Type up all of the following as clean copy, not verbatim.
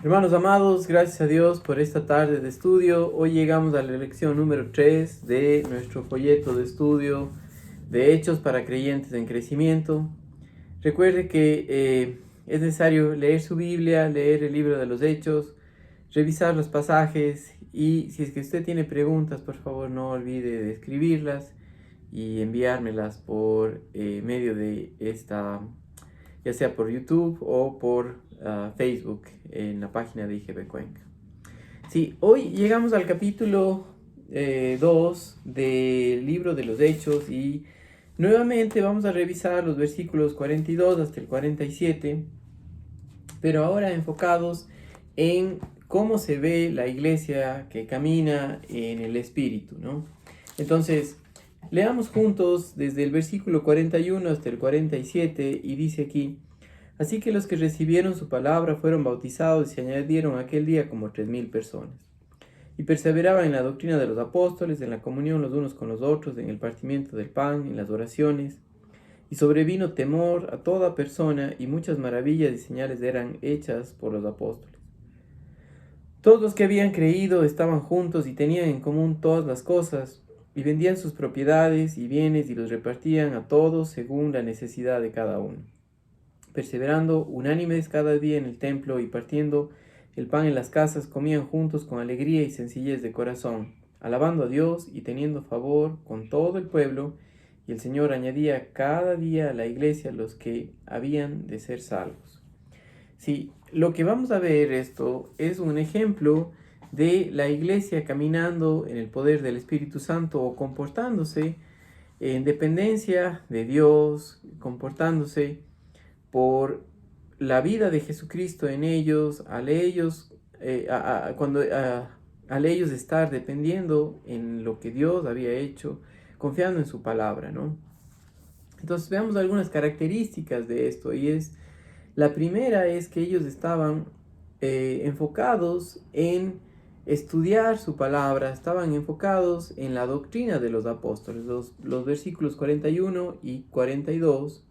Hermanos amados, gracias a Dios por esta tarde de estudio. Hoy llegamos a la lección número 3 de nuestro folleto de estudio de Hechos para Creyentes en Crecimiento. Recuerde que es necesario leer su Biblia, leer el libro de los Hechos, revisar los pasajes y si es que usted tiene preguntas, por favor no olvide de escribirlas y enviármelas por medio de esta, ya sea por YouTube o por Facebook en la página de IGB Cuenca. Sí, hoy llegamos al capítulo 2 del libro de los Hechos y nuevamente vamos a revisar los versículos 42 hasta el 47, pero ahora enfocados en cómo se ve la iglesia que camina en el Espíritu, ¿no? Entonces, leamos juntos desde el versículo 41 hasta el 47 y dice aquí: Así que los que recibieron su palabra fueron bautizados y se añadieron aquel día como 3,000 personas. Y perseveraban en la doctrina de los apóstoles, en la comunión los unos con los otros, en el partimiento del pan, en las oraciones. Y sobrevino temor a toda persona, y muchas maravillas y señales eran hechas por los apóstoles. Todos los que habían creído estaban juntos y tenían en común todas las cosas, y vendían sus propiedades y bienes y los repartían a todos según la necesidad de cada uno, perseverando unánimes cada día en el templo y partiendo el pan en las casas, comían juntos con alegría y sencillez de corazón, alabando a Dios y teniendo favor con todo el pueblo, y el Señor añadía cada día a la iglesia los que habían de ser salvos. Sí, lo que vamos a ver esto es un ejemplo de la iglesia caminando en el poder del Espíritu Santo o comportándose en dependencia de Dios, comportándose por la vida de Jesucristo en ellos, al ellos estar dependiendo en lo que Dios había hecho, confiando en su palabra, ¿no? Entonces veamos algunas características de esto, y la primera es que ellos estaban enfocados en estudiar su palabra, estaban enfocados en la doctrina de los apóstoles. Los versículos 41 y 42,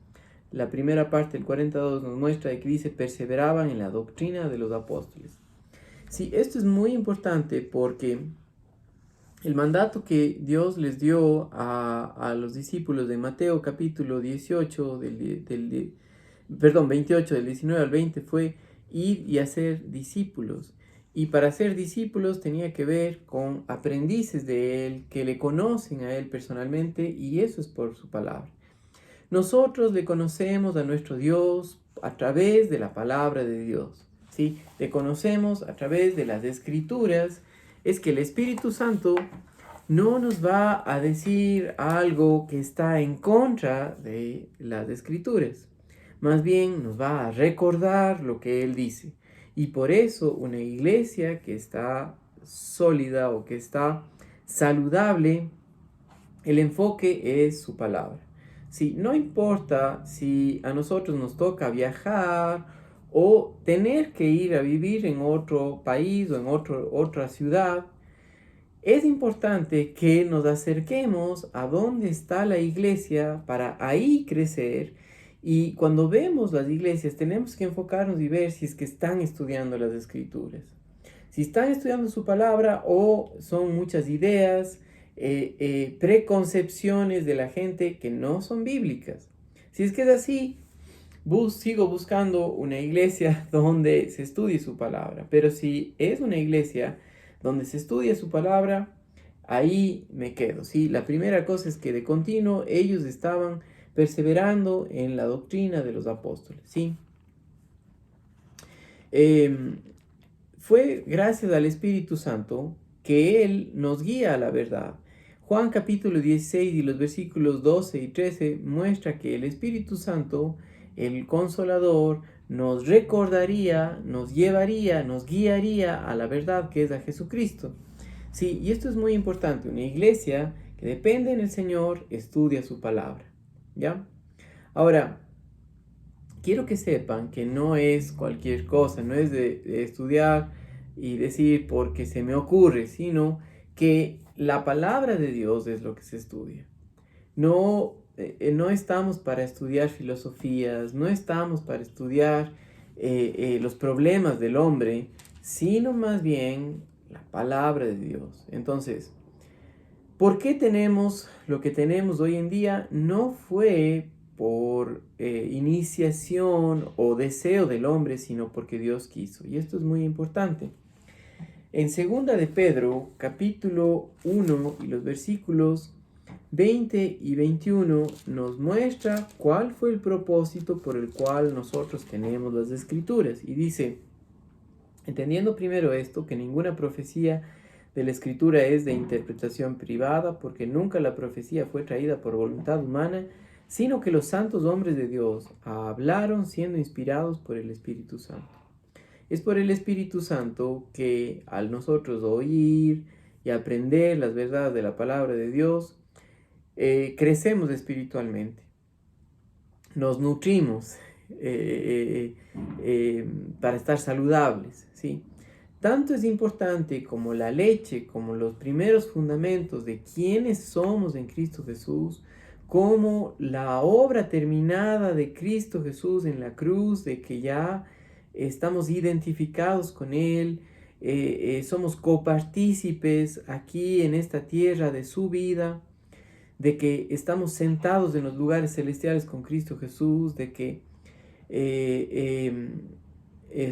la primera parte del 42 nos muestra que dice: perseveraban en la doctrina de los apóstoles. Sí, esto es muy importante porque el mandato que Dios les dio a los discípulos de Mateo capítulo 18, 28, del 19 al 20, fue ir y hacer discípulos. Y para ser discípulos tenía que ver con aprendices de Él, que le conocen a Él personalmente, y eso es por su palabra. Nosotros le conocemos a nuestro Dios a través de la palabra de Dios, ¿sí? Le conocemos a través de las Escrituras. Es que el Espíritu Santo no nos va a decir algo que está en contra de las Escrituras. Más bien nos va a recordar lo que Él dice. Y por eso una iglesia que está sólida o que está saludable, el enfoque es su palabra. Sí, no importa si a nosotros nos toca viajar o tener que ir a vivir en otro país o en otra ciudad, es importante que nos acerquemos a donde está la iglesia para ahí crecer. Y cuando vemos las iglesias tenemos que enfocarnos y ver si es que están estudiando las escrituras, si están estudiando su palabra o son muchas ideas, preconcepciones de la gente que no son bíblicas. Si es que es así, sigo buscando una iglesia donde se estudie su palabra. Pero si es una iglesia donde se estudia su palabra, ahí me quedo, ¿sí? La primera cosa es que de continuo ellos estaban perseverando en la doctrina de los apóstoles, ¿sí? Fue gracias al Espíritu Santo que Él nos guía a la verdad. Juan capítulo 16 y los versículos 12 y 13 muestra que el Espíritu Santo, el Consolador, nos recordaría, nos llevaría, nos guiaría a la verdad que es a Jesucristo. Sí, y esto es muy importante. Una iglesia que depende en el Señor estudia su palabra, ¿ya? Ahora, quiero que sepan que no es cualquier cosa, no es de estudiar y decir porque se me ocurre, sino que la palabra de Dios es lo que se estudia. No estamos para estudiar filosofías, no estamos para estudiar los problemas del hombre, sino más bien la palabra de Dios. Entonces, ¿por qué tenemos lo que tenemos hoy en día? No fue por iniciación o deseo del hombre, sino porque Dios quiso. Y esto es muy importante. En 2 de Pedro, capítulo 1 y los versículos 20 y 21 nos muestra cuál fue el propósito por el cual nosotros tenemos las escrituras. Y dice, entendiendo primero esto, que ninguna profecía de la escritura es de interpretación privada, porque nunca la profecía fue traída por voluntad humana, sino que los santos hombres de Dios hablaron siendo inspirados por el Espíritu Santo. Es por el Espíritu Santo que al nosotros oír y aprender las verdades de la palabra de Dios, crecemos espiritualmente, nos nutrimos para estar saludables, ¿sí? Tanto es importante como la leche, como los primeros fundamentos de quiénes somos en Cristo Jesús, como la obra terminada de Cristo Jesús en la cruz, de que ya estamos identificados con Él, somos copartícipes aquí en esta tierra de su vida, de que estamos sentados en los lugares celestiales con Cristo Jesús, de que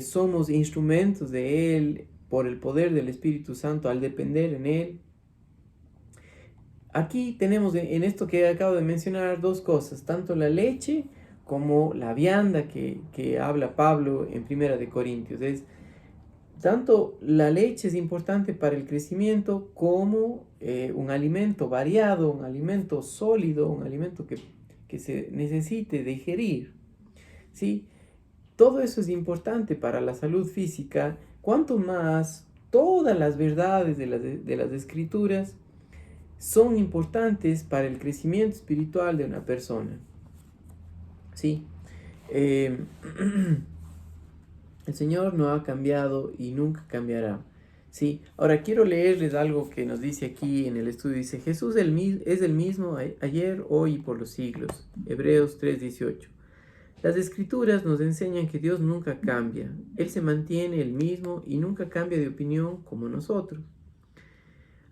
somos instrumentos de Él por el poder del Espíritu Santo al depender en Él. Aquí tenemos en esto que acabo de mencionar dos cosas, tanto la leche como la vianda que habla Pablo en 1 de Corintios. Tanto la leche es importante para el crecimiento como un alimento variado, un alimento sólido, un alimento que se necesite digerir, ¿sí? Todo eso es importante para la salud física, cuanto más todas las verdades de las escrituras son importantes para el crecimiento espiritual de una persona, ¿sí? El Señor no ha cambiado y nunca cambiará, ¿sí? Ahora quiero leerles algo que nos dice aquí en el estudio. Dice, Jesús es el mismo ayer, hoy y por los siglos. Hebreos 3:18. Las escrituras nos enseñan que Dios nunca cambia. Él se mantiene el mismo y nunca cambia de opinión como nosotros.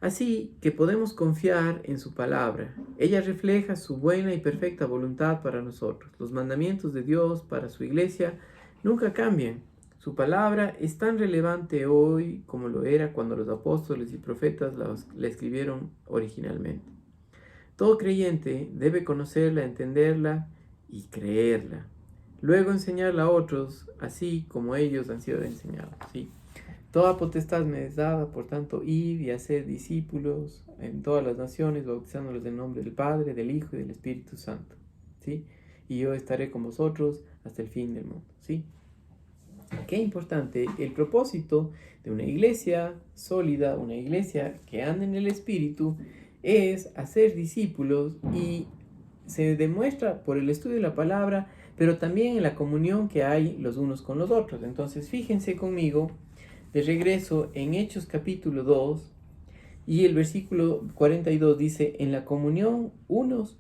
Así que podemos confiar en su palabra. Ella refleja su buena y perfecta voluntad para nosotros. Los mandamientos de Dios para su iglesia nunca cambian. Su palabra es tan relevante hoy como lo era cuando los apóstoles y profetas la escribieron originalmente. Todo creyente debe conocerla, entenderla y creerla. Luego enseñarla a otros, así como ellos han sido enseñados, ¿sí? Toda potestad me es dada, por tanto, id y hacer discípulos en todas las naciones, bautizándolos en nombre del Padre, del Hijo y del Espíritu Santo, ¿sí? Y yo estaré con vosotros hasta el fin del mundo, ¿sí? Qué importante, el propósito de una iglesia sólida, una iglesia que anda en el Espíritu, es hacer discípulos, y se demuestra por el estudio de la palabra, pero también en la comunión que hay los unos con los otros. Entonces, fíjense conmigo, de regreso en Hechos capítulo 2, y el versículo 42 dice, en la comunión unos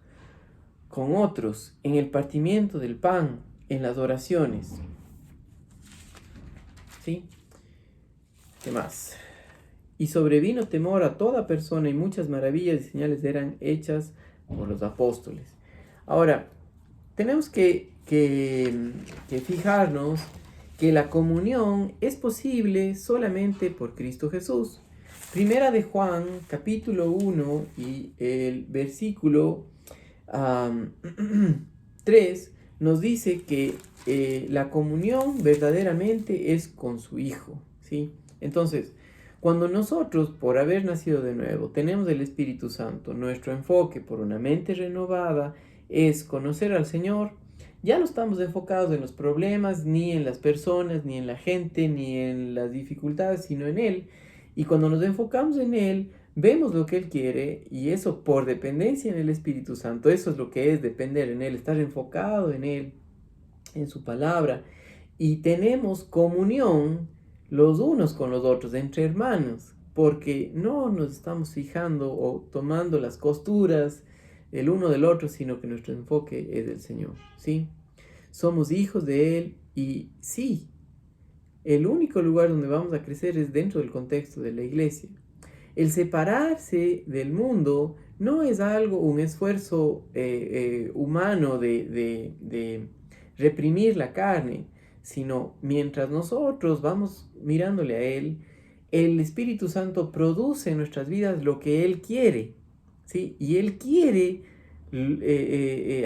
con otros, en el partimiento del pan, en las oraciones. ¿Sí? ¿Qué más? Y sobrevino temor a toda persona, y muchas maravillas y señales eran hechas por los apóstoles. Ahora, tenemos que fijarnos que la comunión es posible solamente por Cristo Jesús. Primera de Juan, capítulo 1 y el versículo 3 nos dice que la comunión verdaderamente es con su Hijo, ¿sí? Entonces, cuando nosotros, por haber nacido de nuevo, tenemos el Espíritu Santo, nuestro enfoque por una mente renovada es conocer al Señor, ya no estamos enfocados en los problemas, ni en las personas, ni en la gente, ni en las dificultades, sino en Él. Y cuando nos enfocamos en Él, vemos lo que Él quiere, y eso por dependencia en el Espíritu Santo. Eso es lo que es depender en Él, estar enfocado en Él, en su palabra. Y tenemos comunión los unos con los otros, entre hermanos, porque no nos estamos fijando o tomando las costuras el uno del otro, sino que nuestro enfoque es el Señor, ¿sí? Somos hijos de Él, y sí, el único lugar donde vamos a crecer es dentro del contexto de la iglesia. El separarse del mundo no es algo, un esfuerzo humano de reprimir la carne, sino mientras nosotros vamos mirándole a Él, el Espíritu Santo produce en nuestras vidas lo que Él quiere, ¿sí? Y Él quiere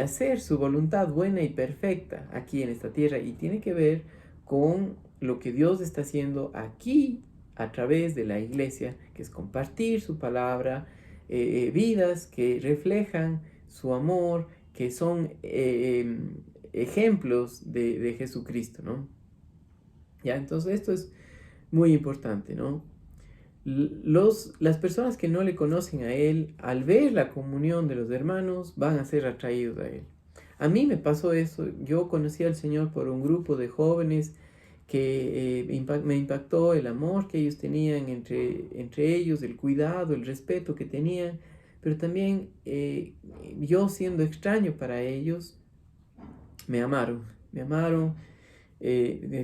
hacer su voluntad buena y perfecta aquí en esta tierra, y tiene que ver con lo que Dios está haciendo aquí a través de la iglesia, que es compartir su palabra, vidas que reflejan su amor, que son ejemplos de Jesucristo, ¿no? Ya, entonces esto es muy importante, ¿no? Las personas que no le conocen a Él, al ver la comunión de los hermanos, van a ser atraídos a Él. A mí me pasó eso. Yo conocí al Señor por un grupo de jóvenes que me impactó el amor que ellos tenían entre ellos, el cuidado, el respeto que tenían, pero también yo siendo extraño para ellos, me amaron,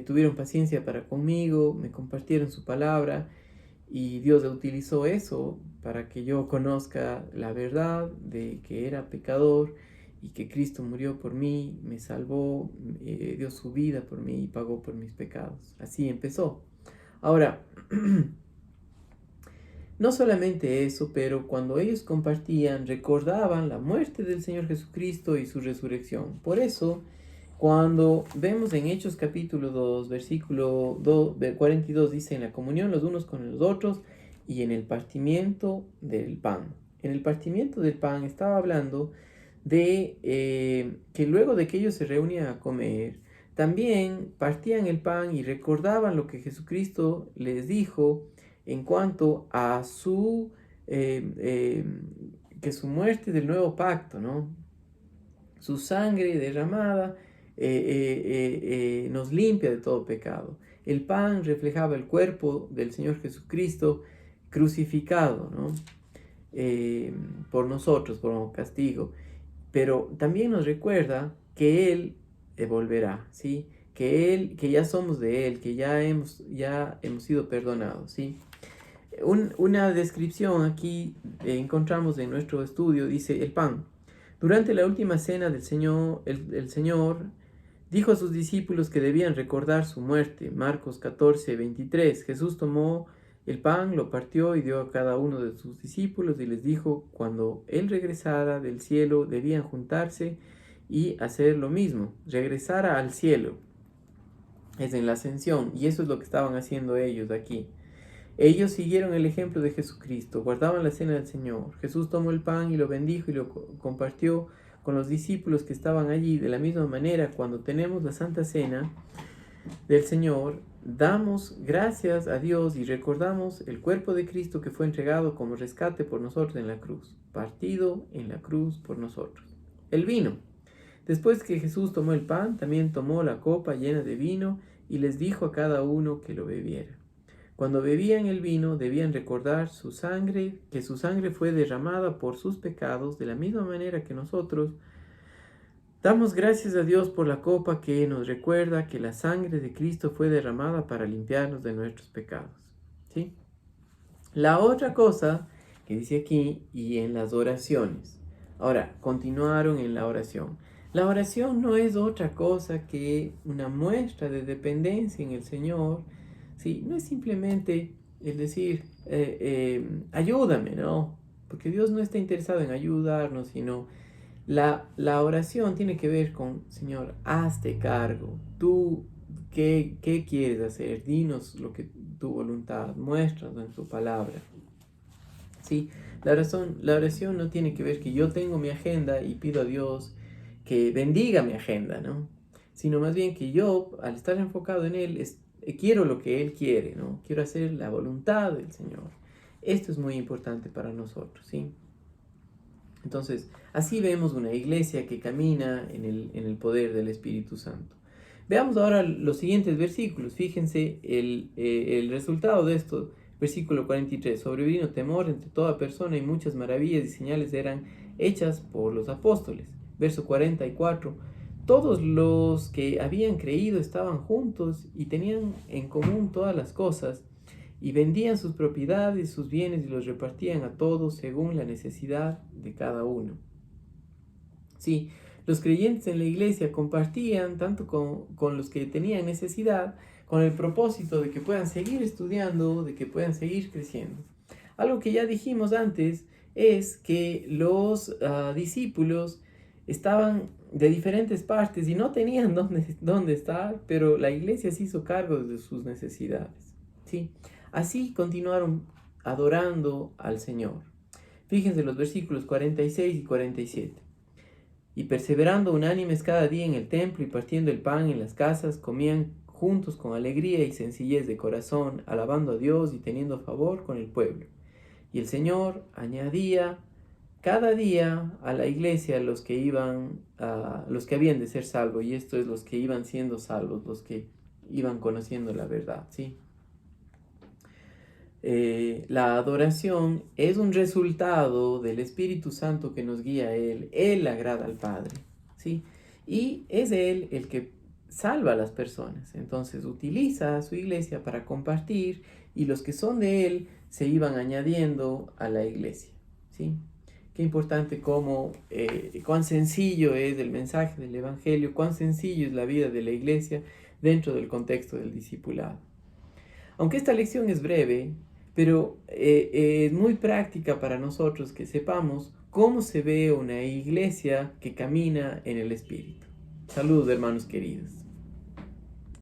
tuvieron paciencia para conmigo, me compartieron su palabra. Y Dios utilizó eso para que yo conozca la verdad de que era pecador y que Cristo murió por mí, me salvó, dio su vida por mí y pagó por mis pecados. Así empezó. Ahora, no solamente eso, pero cuando ellos compartían, recordaban la muerte del Señor Jesucristo y su resurrección. Por eso, cuando vemos en Hechos capítulo 2, versículo 42, dice, en la comunión los unos con los otros y en el partimiento del pan. En el partimiento del pan estaba hablando de que luego de que ellos se reunían a comer, también partían el pan y recordaban lo que Jesucristo les dijo en cuanto a que su muerte del nuevo pacto, ¿no? Su sangre derramada nos limpia de todo pecado. El pan reflejaba el cuerpo del Señor Jesucristo crucificado, ¿no? Por nosotros, por castigo. Pero también nos recuerda que Él volverá, ¿sí? Que ya somos de Él, que ya hemos sido perdonados, ¿sí? Una descripción aquí encontramos en nuestro estudio, dice el pan. Durante la última cena del Señor, el Señor dijo a sus discípulos que debían recordar su muerte. Marcos 14, 23. Jesús tomó el pan, lo partió y dio a cada uno de sus discípulos y les dijo, cuando Él regresara del cielo, debían juntarse y hacer lo mismo. Regresara al cielo. Es en la ascensión, y eso es lo que estaban haciendo ellos aquí. Ellos siguieron el ejemplo de Jesucristo, guardaban la cena del Señor. Jesús tomó el pan y lo bendijo y lo compartió con los discípulos que estaban allí. De la misma manera, cuando tenemos la Santa Cena del Señor, damos gracias a Dios y recordamos el cuerpo de Cristo que fue entregado como rescate por nosotros en la cruz, partido en la cruz por nosotros. El vino. Después que Jesús tomó el pan, también tomó la copa llena de vino y les dijo a cada uno que lo bebiera. Cuando bebían el vino, debían recordar que su sangre fue derramada por sus pecados, de la misma manera que nosotros damos gracias a Dios por la copa que nos recuerda que la sangre de Cristo fue derramada para limpiarnos de nuestros pecados. ¿Sí? La otra cosa que dice aquí, y en las oraciones. Ahora, continuaron en la oración. La oración no es otra cosa que una muestra de dependencia en el Señor. ¿Sí? No es simplemente el decir, ayúdame, ¿no? Porque Dios no está interesado en ayudarnos, sino la oración tiene que ver con, Señor, hazte cargo. Tú, ¿qué quieres hacer? Dinos lo que tu voluntad, muéstranos en tu palabra. ¿Sí? La oración no tiene que ver que yo tengo mi agenda y pido a Dios que bendiga mi agenda, ¿no? Sino más bien que yo, al estar enfocado en Él, quiero lo que Él quiere, ¿no? Quiero hacer la voluntad del Señor. Esto es muy importante para nosotros, ¿sí? Entonces, así vemos una iglesia que camina en el poder del Espíritu Santo. Veamos ahora los siguientes versículos. Fíjense el resultado de esto. Versículo 43. Sobrevino temor entre toda persona y muchas maravillas y señales eran hechas por los apóstoles. Verso 44. todos los que habían creído estaban juntos y tenían en común todas las cosas, y vendían sus propiedades, sus bienes y los repartían a todos según la necesidad de cada uno. Sí, los creyentes en la iglesia compartían tanto con los que tenían necesidad, con el propósito de que puedan seguir estudiando, de que puedan seguir creciendo. Algo que ya dijimos antes es que los discípulos estaban de diferentes partes y no tenían dónde estar, pero la iglesia se hizo cargo de sus necesidades. ¿Sí? Así continuaron adorando al Señor. Fíjense los versículos 46 y 47. Y perseverando unánimes cada día en el templo y partiendo el pan en las casas, comían juntos con alegría y sencillez de corazón, alabando a Dios y teniendo favor con el pueblo. Y el Señor añadía cada día a la iglesia los que habían de ser salvos, y esto es los que iban siendo salvos, los que iban conociendo la verdad, ¿sí? La adoración es un resultado del Espíritu Santo que nos guía a Él. Él agrada al Padre, ¿sí? Y es Él el que salva a las personas. Entonces utiliza a su iglesia para compartir, y los que son de Él se iban añadiendo a la iglesia, ¿sí? Qué importante cuán sencillo es el mensaje del Evangelio, cuán sencillo es la vida de la iglesia dentro del contexto del discipulado. Aunque esta lección es breve, pero es muy práctica para nosotros que sepamos cómo se ve una iglesia que camina en el Espíritu. Saludos, hermanos queridos.